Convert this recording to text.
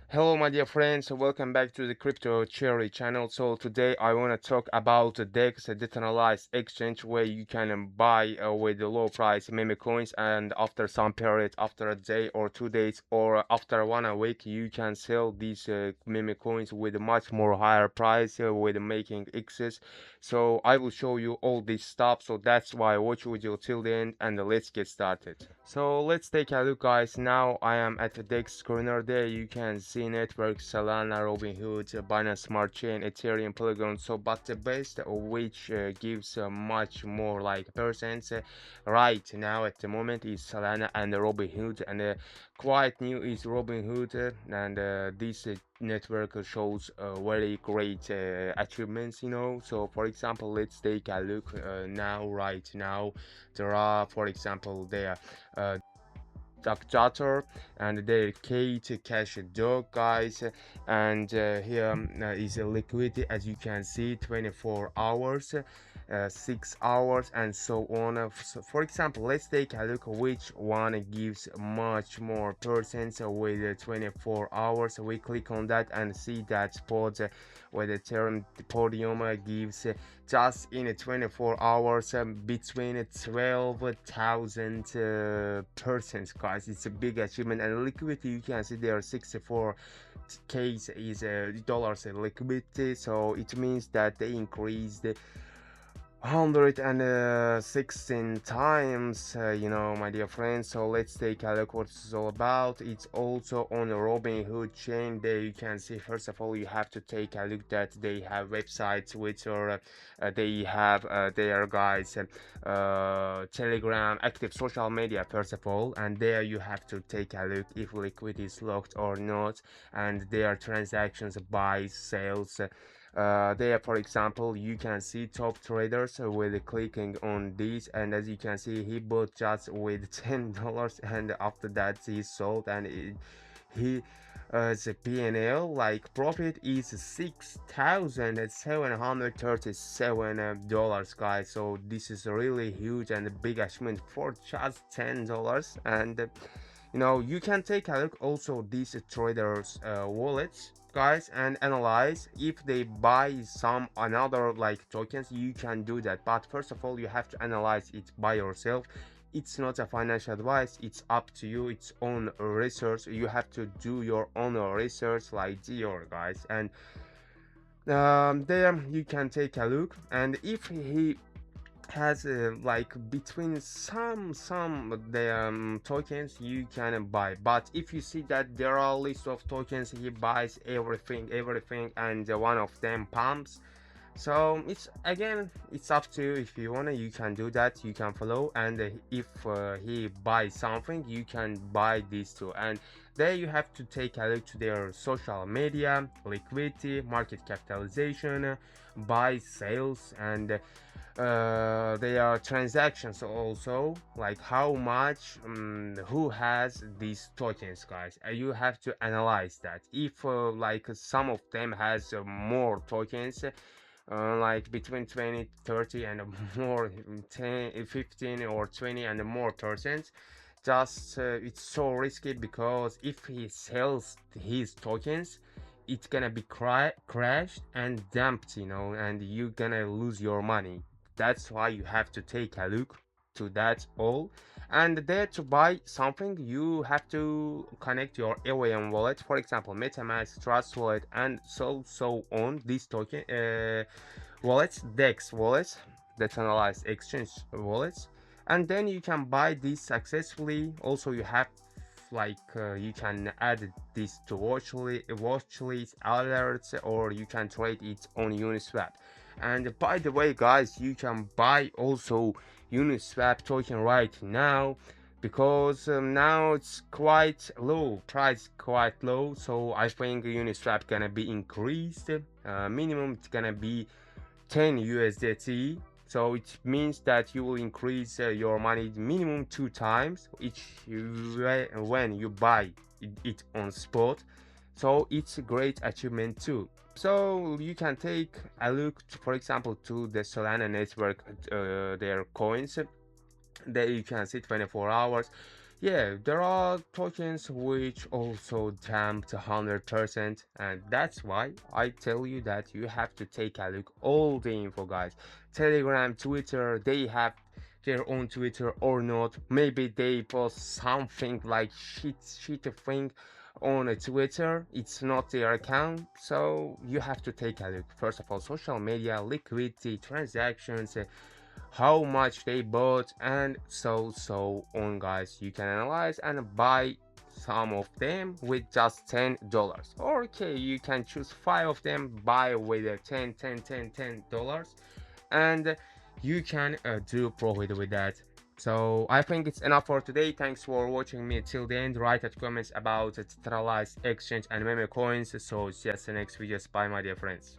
Hello my dear friends, welcome back to the Crypto Cherry channel. So today I want to talk about the DEX, a decentralized exchange where you can buy with the low price meme coins, and after some period, after a day or 2 days or after 1 week, you can sell these meme coins with a much more higher price with making X's. So I will show you all this stuff, so that's why watch video till the end, and let's get started. So let's take a look, guys. Now I am at the Dexscreener. There you can see networks, Solana, Robinhood, Binance Smart Chain, Ethereum, Polygon. So but the best which gives much more like percents right now at the moment is Solana and Robinhood, and quite new is Robinhood, and this network shows very great achievements, so for example, let's take a look now. Right now there are, for example, there Duck and their Kate Cash Dog, guys, and here is a liquidity, as you can see, 24 hours, 6 hours, and so on. So for example, let's take a look which one gives much more percent with 24 hours. We click on that and see that spot where the term podium gives just in 24 hours between 12,000 percent, guys. It's a big achievement, and liquidity, you can see there 64 case is dollars liquidity, so it means that they increased 116 times, my dear friends. So let's take a look what it's all about. It's also on the Robinhood chain. There you can see, first of all, you have to take a look that they have websites, Twitter, they have their guys, Telegram, active social media, first of all, and there you have to take a look if liquidity is locked or not, and their transactions, buy, sales. There, for example, you can see top traders with clicking on this, and as you can see, he bought just with $10, and after that he sold, and he the PNL like profit is $6,737, guys. So this is really huge and a big achievement for just $10. And you can take a look also these traders wallets, guys, and analyze if they buy some another like tokens. You can do that, but first of all you have to analyze it by yourself. It's not a financial advice, it's up to you, it's own research. You have to do your own research like Dior, guys, and there you can take a look, and if he has like between some the tokens you can buy, but if you see that there are a list of tokens, he buys everything, and one of them pumps. So it's again, it's up to you. If you wanna, you can do that, you can follow, and if he buys something, you can buy this too. And there you have to take a look to their social media, liquidity, market capitalization, buy, sales, and their transactions also, like how much, who has these tokens, guys. You have to analyze that. If like some of them has more tokens, like between 20, 30 and more, 10, 15 or 20 and more percent, just it's so risky, because if he sells his tokens, it's gonna be crashed and dumped, and you're gonna lose your money. That's why you have to take a look to that all. And there, to buy something, you have to connect your AWM wallet, for example MetaMask, Trust Wallet, and so on. These token wallets, DEX wallets, decentralized exchange wallets, and then you can buy this successfully. Also you have like you can add this to watch list alerts, or you can trade it on Uniswap. And by the way, guys, you can buy also Uniswap token right now, because now it's quite low, price quite low. So I think Uniswap gonna be increased, minimum it's gonna be 10 USDT. So it means that you will increase your money minimum 2 times each when you buy it on spot. So it's a great achievement too. So you can take a look to, for example, to the Solana network, their coins. There you can see 24 hours. Yeah, there are tokens which also dumped 100%, and that's why I tell you that you have to take a look all the info, guys. Telegram, Twitter, they have their own Twitter or not. Maybe they post something like shit thing on a Twitter. It's not their account, so you have to take a look. First of all, social media, liquidity, transactions, how much they bought, and so on, guys. You can analyze and buy some of them with just $10. Okay, you can choose 5 of them, buy with a 10 dollars, and you can do profit with that. So I think it's enough for today. Thanks for watching me till the end. Write at comments about centralized exchange and meme coins. So see you in the next videos. Bye, my dear friends.